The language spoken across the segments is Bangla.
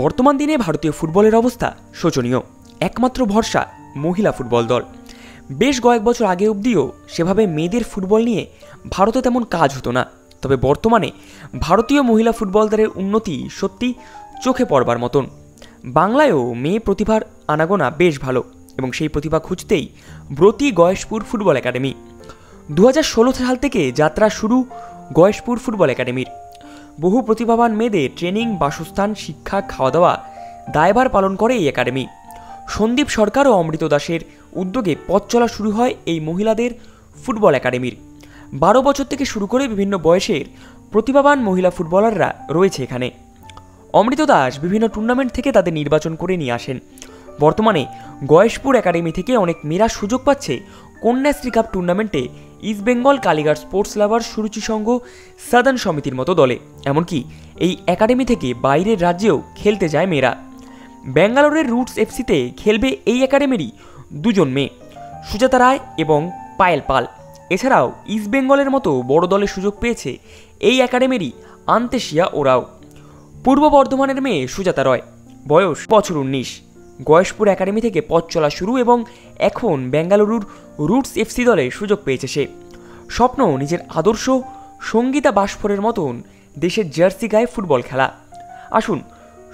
বর্তমান দিনে ভারতীয় ফুটবলের অবস্থা শোচনীয়। একমাত্র ভরসা মহিলা ফুটবল দল। বেশ কয়েক বছর আগে অবধিও সেভাবে মেয়েদের ফুটবল নিয়ে ভারতে তেমন কাজ হতো না। তবে বর্তমানে ভারতীয় মহিলা ফুটবল দলের উন্নতি সত্যি চোখে পড়বার মতন। বাংলায়ও মেয়ে প্রতিভার আনাগোনা বেশ ভালো এবং সেই প্রতিভা খুঁজতেই ব্রতী গয়েশপুর ফুটবল একাডেমি। 2016 সাল থেকে যাত্রা শুরু গয়েশপুর ফুটবল একাডেমির। বহু প্রতিভাবান মেয়েদের ট্রেনিং, বাসস্থান, শিক্ষা, খাওয়া দাওয়া দায়ভার পালন করে এই একাডেমি। সন্দীপ সরকার ও অমৃত দাসের উদ্যোগে পথ চলা শুরু হয় এই মহিলাদের ফুটবল একাডেমির। 12 বছর থেকে শুরু করে বিভিন্ন বয়সের প্রতিভাবান মহিলা ফুটবলাররা রয়েছে এখানে। অমৃত দাস বিভিন্ন টুর্নামেন্ট থেকে তাদের নির্বাচন করে নিয়ে আসেন। বর্তমানে গয়েশপুর একাডেমি থেকে অনেক মেয়েরা সুযোগ পাচ্ছে কন্যাশ্রী কাপ টুর্নামেন্টে ইস্টবেঙ্গল, কালীঘাট স্পোর্টস লাভার, সুরুচি সংঘ, সাদার্ন সমিতির মতো দলে। এমনকি এই একাডেমি থেকে বাইরের রাজ্যেও খেলতে যায় মেয়েরা। ব্যাঙ্গালোরের রুটস এফসিতে খেলবে এই একাডেমিরই দুজন মেয়ে, সুজাতা রায় এবং পায়েল পাল। এছাড়াও ইস্টবেঙ্গলের মতো বড় দলে সুযোগ পেয়েছে এই একাডেমিরই আন্তেশিয়া ওরাও। পূর্ব বর্ধমানের মেয়ে সুজাতা রয়, বয়স বছর 19। গয়েশপুর একাডেমি থেকে পথ চলা শুরু এবং এখন বেঙ্গালুরুর রুটস এফসি দলে সুযোগ পেয়েছে সে। স্বপ্ন নিজের আদর্শ সঙ্গীতা বাসফোরের মতন দেশের জার্সি গায়ে ফুটবল খেলা। আসুন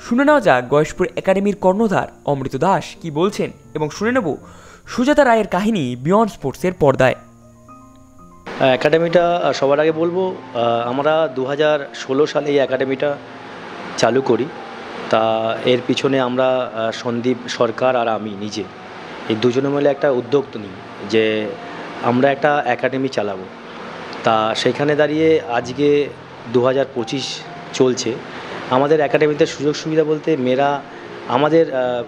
শুনে নেওয়া যাক গয়েশপুর একাডেমির কর্ণধার অমৃত দাস কি বলছেন এবং শুনে নেব সুজাতা রায়ের কাহিনী বিয়ন্ড স্পোর্টসের পর্দায়। একাডেমিটা সবার আগে বলবো, আমরা 2016 সালে এই একাডেমিটা চালু করি। তা এর পিছনে আমরা সন্দীপ সরকার আর আমি নিজে এই দুজনে মিলে একটা উদ্যোগ নিই যে আমরা একটা একাডেমি চালাবো। তা সেখানে দাঁড়িয়ে আজকে 2025 চলছে। আমাদের একাডেমিতে সুযোগ সুবিধা বলতে মেয়েরা আমাদের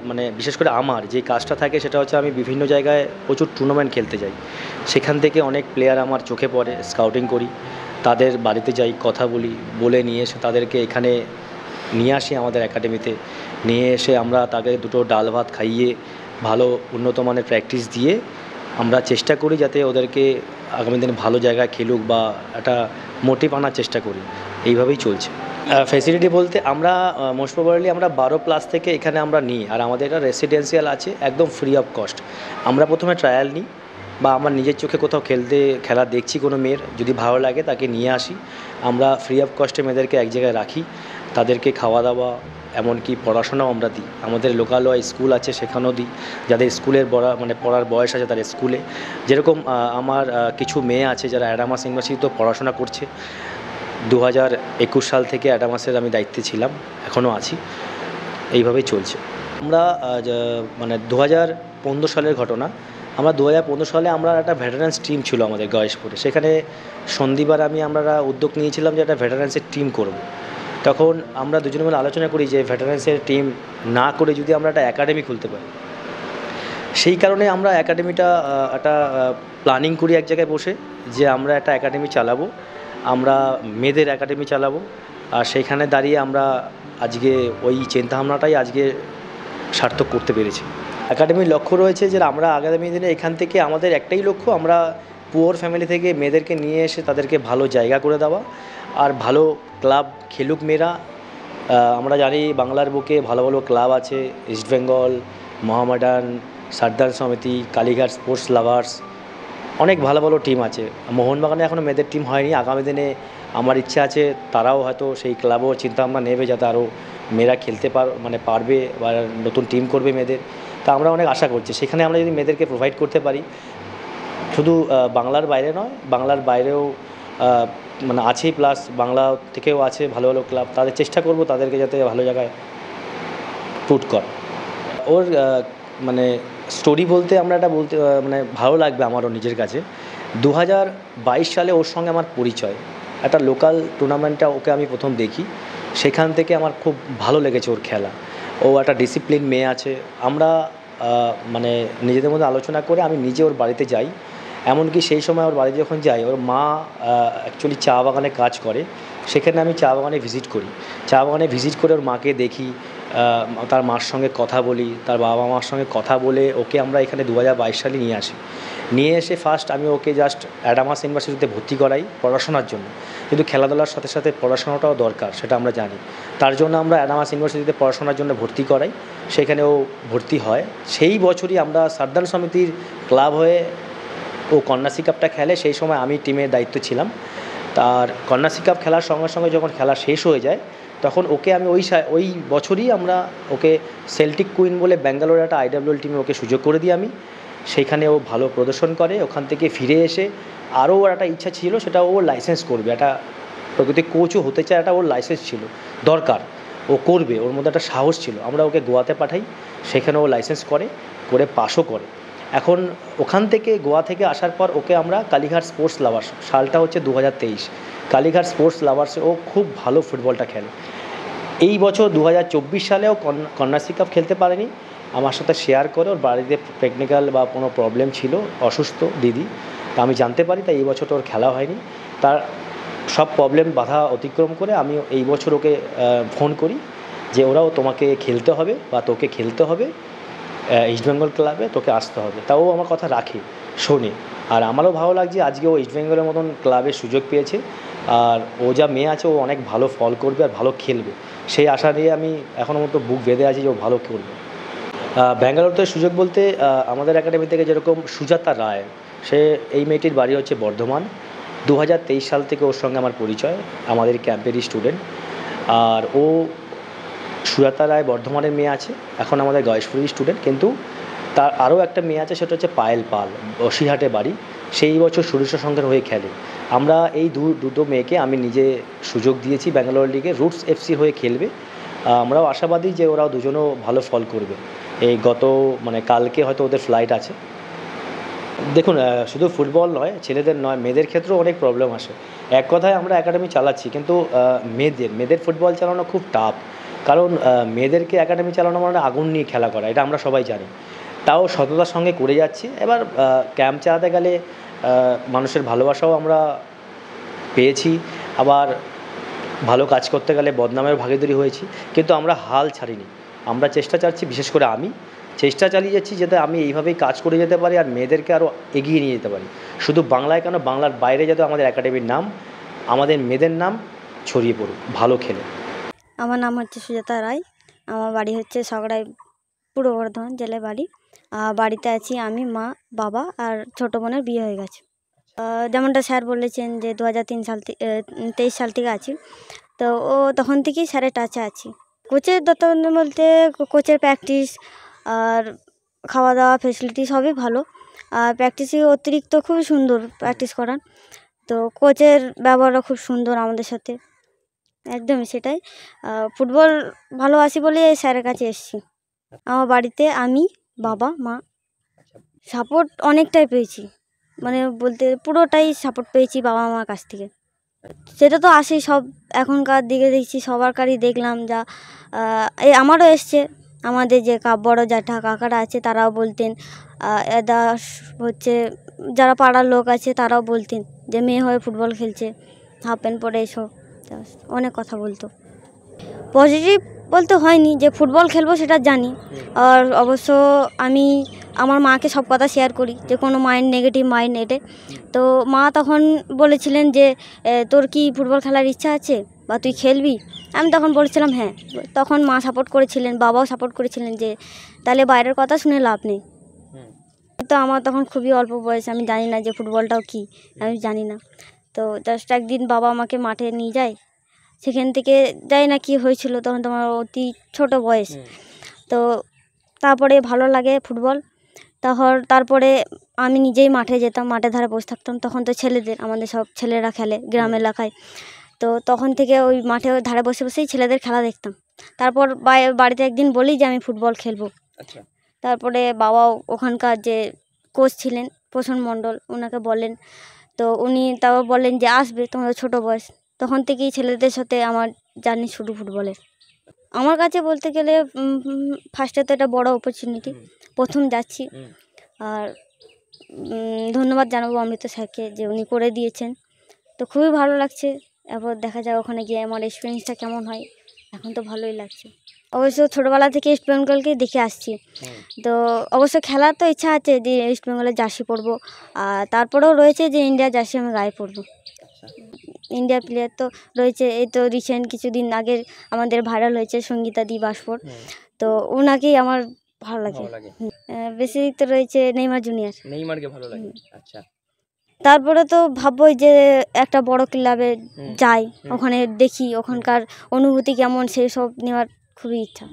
মানে বিশেষ করে আমার যে কাজটা থাকে সেটা হচ্ছে আমি বিভিন্ন জায়গায় প্রচুর টুর্নামেন্ট খেলতে যাই। সেখান থেকে অনেক প্লেয়ার আমার চোখে পড়ে, স্কাউটিং করি, তাদের বাড়িতে যাই, কথা বলি, বলে নিয়ে এসে তাদেরকে এখানে নিয়ে আসি আমাদের একাডেমিতে। নিয়ে এসে আমরা তাকে দুটো ডাল ভাত খাইয়ে ভালো উন্নত মানের প্র্যাকটিস দিয়ে আমরা চেষ্টা করি যাতে ওদেরকে আগামী দিনে ভালো জায়গায় খেলুক বা একটা মোটিভ আনার চেষ্টা করি। এইভাবেই চলছে। ফ্যাসিলিটি বলতে আমরা মোস্ট প্রবাবলি আমরা 12+ থেকে এখানে আমরা নিই, আর আমাদের এটা রেসিডেন্সিয়াল আছে, একদম ফ্রি অফ কস্ট। আমরা প্রথমে ট্রায়াল নিই বা আমার নিজের চোখে কোথাও খেলা দেখছি কোনো মেয়ের, যদি ভালো লাগে তাকে নিয়ে আসি। আমরা ফ্রি অফ কস্টে মেয়েদেরকে এক জায়গায় রাখি, তাদেরকে খাওয়া দাওয়া এমনকি পড়াশোনাও আমরা দিই। আমাদের লোকাল স্কুল আছে সেখানেও দিই, যাদের স্কুলের পড়ার বয়স আছে তাদের স্কুলে। যেরকম আমার কিছু মেয়ে আছে যারা অ্যাডামাস ইউনিভার্সিটিতে পড়াশোনা করছে। 2021 সাল থেকে অ্যাডামাসের আমি দায়িত্বে ছিলাম, এখনও আছি। এইভাবেই চলছে। আমরা 2015 সালের ঘটনা। আমরা 2015 সালে আমরা একটা ভেটারান্স টিম ছিল আমাদের গয়েশপুরে। সেখানে সন্দীপ আর আমরা উদ্যোগ নিয়েছিলাম যে একটা ভেটারান্সের টিম করব। তখন আমরা দুজনে মিলে আলোচনা করি যে ভেটারান্সের টিম না করে যদি আমরা একটা একাডেমি খুলতে পারি। সেই কারণে আমরা একাডেমিটা একটা প্ল্যানিং করি এক জায়গায় বসে যে আমরা একটা একাডেমি চালাবো, আমরা মেয়েদের একাডেমি চালাবো। আর সেইখানে দাঁড়িয়ে আমরা আজকে ওই চিন্তাভাবনাটাই আজকে সার্থক করতে পেরেছি। একাডেমির লক্ষ্য রয়েছে যে আমরা আগামী দিনে এখান থেকে আমাদের একটাই লক্ষ্য, আমরা পুয়ার ফ্যামিলি থেকে মেয়েদেরকে নিয়ে এসে তাদেরকে ভালো জায়গা করে দেওয়া আর ভালো ক্লাব খেলুক মেয়েরা। আমরা জানি বাংলার বুকে ভালো ভালো ক্লাব আছে, ইস্টবেঙ্গল, মোহামেডান, সাদার্ন সমিতি, কালীঘাট স্পোর্টস লাভার্স, অনেক ভালো ভালো টিম আছে। মোহনবাগানে এখনও মেয়েদের টিম হয়নি। আগামী দিনে আমার ইচ্ছা আছে তারাও হয়তো সেই ক্লাবও চিন্তাভাবনা নেবে যাতে আরও মেয়েরা খেলতে পারবে বা নতুন টিম করবে মেয়েদের। তা আমরা অনেক আশা করছি সেখানে আমরা যদি মেয়েদেরকে প্রোভাইড করতে পারি, শুধু বাংলার বাইরে নয়, বাংলার বাইরেও আছেই, প্লাস বাংলা থেকেও আছে ভালো ভালো ক্লাব। তাদের চেষ্টা করব তাদেরকে যাতে ভালো জায়গায় পুট কর। ওর স্টোরি বলতে আমরা এটা বলতে ভালো লাগবে আমারও নিজের কাছে। 2022 সালে ওর সঙ্গে আমার পরিচয়, একটা লোকাল টুর্নামেন্টে ওকে আমি প্রথম দেখি। সেখান থেকে আমার খুব ভালো লেগেছে ওর খেলা। ও একটা ডিসিপ্লিন মেয়ে আছে। আমরা নিজেদের মধ্যে আলোচনা করে আমি নিজে ওর বাড়িতে যাই। এমনকি সেই সময় ওর বাড়িতে যখন যাই, ওর মা অ্যাকচুয়ালি চা বাগানে কাজ করে। সেখানে আমি চা বাগানে ভিজিট করি। চা বাগানে ভিজিট করে ওর মাকে দেখি, তার মার সঙ্গে কথা বলি, তার বাবা মার সঙ্গে কথা বলে ওকে আমরা এখানে 2022 সালে নিয়ে আসি। নিয়ে এসে ফার্স্ট আমি ওকে জাস্ট অ্যাডামাস ইউনিভার্সিটিতে ভর্তি করাই পড়াশোনার জন্য। কিন্তু খেলাধুলার সাথে সাথে পড়াশোনাটাও দরকার, সেটা আমরা জানি। তার জন্য আমরা অ্যাডামাস ইউনিভার্সিটিতে পড়াশোনার জন্য ভর্তি করাই, সেখানে ও ভর্তি হয়। সেই বছরই আমরা সারদার সমিতির ক্লাব হয়ে ও কন্যাশ্রী কাপটা খেলে। সেই সময় আমি টিমের দায়িত্ব ছিলাম। তার কন্যাশ্রী কাপ খেলার সঙ্গে সঙ্গে যখন খেলা শেষ হয়ে যায়, তখন ওকে আমি ওই বছরই আমরা ওকে সেল্টিক কুইন বলে ব্যাঙ্গালোর একটা আইডাব্লিউএল টিমে ওকে সুযোগ করে দিই আমি। সেইখানে ও ভালো প্রদর্শন করে। ওখান থেকে ফিরে এসে আরও ওর একটা ইচ্ছা ছিল, সেটা ও লাইসেন্স করবে, একটা প্রকৃতি কোচও হতে চায়, একটা ওর লাইসেন্স ছিল দরকার, ও করবে, ওর মধ্যে একটা সাহস ছিল। আমরা ওকে গোয়াতে পাঠাই, সেখানে ও লাইসেন্স করে পাশও করে। এখন ওখান থেকে গোয়া থেকে আসার পর ওকে আমরা কালীঘাট স্পোর্টস লাভার্স, সালটা হচ্ছে 2023, কালীঘাট স্পোর্টস লাভার্সে ও খুব ভালো ফুটবলটা খেলে। এই বছর 2024 সালেও কন্যাশ্রী কাপ খেলতে পারেনি। আমার সাথে শেয়ার করে ওর বাড়িতে টেকনিক্যাল বা কোনো প্রবলেম ছিল, অসুস্থ দিদি, তা আমি জানতে পারি, তাই এই বছরটা ওর খেলা হয়নি। তার সব প্রবলেম বাধা অতিক্রম করে আমি এই বছর ওকে ফোন করি যে ওরাও তোমাকে খেলতে হবে বা তোকে খেলতে হবে, ইস্টবেঙ্গল ক্লাবে তোকে আসতে হবে। তাও আমার কথা রাখে, শোনে। আর আমারও ভালো লাগছে আজকে ও ইস্টবেঙ্গলের মতন ক্লাবে সুযোগ পেয়েছে। আর ও যা মেয়ে আছে, ও অনেক ভালো ফল করবে আর ভালো খেলবে, সেই আশা নিয়ে আমি এখনও মতো বুক বেঁধে আছি যে ও ভালো করবে। ব্যাঙ্গালোরতে সুযোগ বলতে আমাদের একাডেমি থেকে যেরকম সুজাতা রায়, সে এই মেয়েটির বাড়ি হচ্ছে বর্ধমান। 2023 সাল থেকে ওর সঙ্গে আমার পরিচয়, আমাদের ক্যাম্পেরই স্টুডেন্ট। আর ও সুজাতা রায় বর্ধমানের মেয়ে আছে, এখন আমাদের গয়েশপুরের স্টুডেন্ট। কিন্তু তার আরও একটা মেয়ে আছে, সেটা হচ্ছে পায়েল পাল, বসিরহাটে বাড়ি, সেই বছর সরিষা সংঘের হয়ে খেলে। আমরা এই দুটো মেয়েকে আমি নিজে সুযোগ দিয়েছি ব্যাঙ্গালোর লিগে, রুটস এফসির হয়ে খেলবে। আমরাও আশাবাদী যে ওরাও দুজনও ভালো ফল করবে। এই কালকে হয়তো ওদের ফ্লাইট আছে। দেখুন, শুধু ফুটবল নয়, ছেলেদের নয়, মেয়েদের ক্ষেত্রেও অনেক প্রবলেম আসে। এক কথায় আমরা একাডেমি চালাচ্ছি, কিন্তু মেয়েদের ফুটবল চালানো খুব টাফ। কারণ মেয়েদেরকে একাডেমি চালানো মানে আগুন নিয়ে খেলা করা, এটা আমরা সবাই জানি। তাও সততার সঙ্গে করে যাচ্ছি। এবার ক্যাম্প চালাতে গেলে মানুষের ভালোবাসাও আমরা পেয়েছি, আবার ভালো কাজ করতে গেলে বদনামের ভাগীদারি হয়েছি। কিন্তু আমরা হাল ছাড়িনি, আমরা চেষ্টা চালাচ্ছি, বিশেষ করে আমি চেষ্টা চালিয়ে যাচ্ছি যাতে আমি এইভাবেই কাজ করে যেতে পারি আর মেয়েদেরকে আরও এগিয়ে নিয়ে যেতে পারি। শুধু বাংলায় কেন, বাংলার বাইরে যাতে আমাদের একাডেমির নাম, আমাদের মেয়েদের নাম ছড়িয়ে পড়ুক ভালো খেলে। আমার নাম হচ্ছে সুজাতা রায়। আমার বাড়ি হচ্ছে সগড়ায়, পূর্ব বর্ধমান জেলায় বাড়ি। বাড়িতে আছি আমি, মা, বাবা আর ছোটো বোনের বিয়ে হয়ে গেছে। যেমনটা স্যার বলেছেন যে 2023 সাল থেকে আছি, তো ও তখন থেকেই স্যারের টাচে আছি। কোচের তত্ত্বাবধান বলতে কোচের প্র্যাকটিস আর খাওয়া দাওয়া ফেসিলিটি সবই ভালো। আর প্র্যাকটিসে অতিরিক্ত খুবই সুন্দর প্র্যাকটিস করান। তো কোচের ব্যবহারও খুব সুন্দর আমাদের সাথে, একদমই সেটাই। ফুটবল ভালোবাসি বলে স্যারের কাছে এসেছি। আমার বাড়িতে আমি, বাবা, মা, সাপোর্ট অনেকটাই পেয়েছি, বলতে পুরোটাই সাপোর্ট পেয়েছি বাবা মার কাছ থেকে। সেটা তো আসেই, সব এখনকার দিকে দেখছি সবার কারই দেখলাম যা, এই আমারও এসছে। আমাদের যে বড় জ্যাঠা কাকারা আছে তারাও বলতেন, এদা হচ্ছে যারা পাড়ার লোক আছে তারাও বলতেন যে মেয়ে হয়ে ফুটবল খেলছে, হাফ প্যান্ট পরে এসো, অনেক কথা বলতো। পজিটিভ বলতে হয়নি, যে ফুটবল খেলবো সেটা জানি। আর অবশ্য আমি আমার মাকে সব কথা শেয়ার করি, যে কোনো নেগেটিভ মাইন্ড এটে। তো মা তখন বলেছিলেন যে তোর কি ফুটবল খেলার ইচ্ছা আছে বা তুই খেলবি? আমি তখন বলেছিলাম হ্যাঁ। তখন মা সাপোর্ট করেছিলেন, বাবাও সাপোর্ট করেছিলেন যে তাহলে বাইরের কথা শুনে লাভ নেই। তো আমার তখন খুবই অল্প বয়স, আমি জানি না যে ফুটবলটাও কী, আমি জানি না। তো জাস্ট একদিন বাবা আমাকে মাঠে নিয়ে যায়, সেখান থেকে যাই না কি হয়েছিল, তখন তোমার অতি ছোট বয়স। তো তারপরে ভালো লাগে ফুটবল। তারপরে আমি নিজেই মাঠে যেতাম, মাঠের ধারে বসে থাকতাম। তখন তো আমাদের সব ছেলেরা খেলে গ্রাম এলাকায়, তো তখন থেকে ওই মাঠে ধারে বসে বসেই ছেলেদের খেলা দেখতাম। তারপর বাড়িতে একদিন বলি যে আমি ফুটবল খেলবো। তারপরে বাবাও ওখানকার যে কোচ ছিলেন প্রসন্ন মণ্ডল, ওনাকে বলেন। তো উনি তাও বলেন যে আসবে, তোমাদের ছোট বয়স। তখন থেকেই ছেলেদের সাথে আমার জার্নি শুরু ফুটবলের। আমার কাছে বলতে গেলে ফার্স্টে তো এটা বড় অপরচুনিটি, প্রথম যাচ্ছি। আর ধন্যবাদ জানাবো অমৃত স্যারকে যে উনি করে দিয়েছেন। তো খুবই ভালো লাগছে, এরপর দেখা যাক ওখানে গিয়ে আমার এক্সপিরিয়েন্সটা কেমন হয়। এখন তো ভালোই লাগছে। অবশ্য ছোটোবেলা থেকে ইস্ট বেঙ্গলকেই দেখে আসছি, তো অবশ্য খেলার তো ইচ্ছা আছে যে ইস্ট বেঙ্গলের জার্সি পরবো, আর তারপরেও রয়েছে যে ইন্ডিয়ার জার্সি আমি গায়ে পরবো। ইন্ডিয়ার প্লেয়ার তো রয়েছে, এই তো রিসেন্ট কিছুদিন আগে আমাদের ভাইরাল হয়েছে সঙ্গীতা দি বাসফোর, তো ওনাকেই আমার ভালো লাগে। বেশি তো রয়েছে নেইমার জুনিয়র। নেইমারকে ভালো লাগে। আচ্ছা, তারপরে তো ভাববোই যে একটা বড় ক্লাবে যাই, ওখানে দেখি ওখানকার অনুভূতি কেমন, সেই সব নেওয়ার খুবই ইচ্ছা।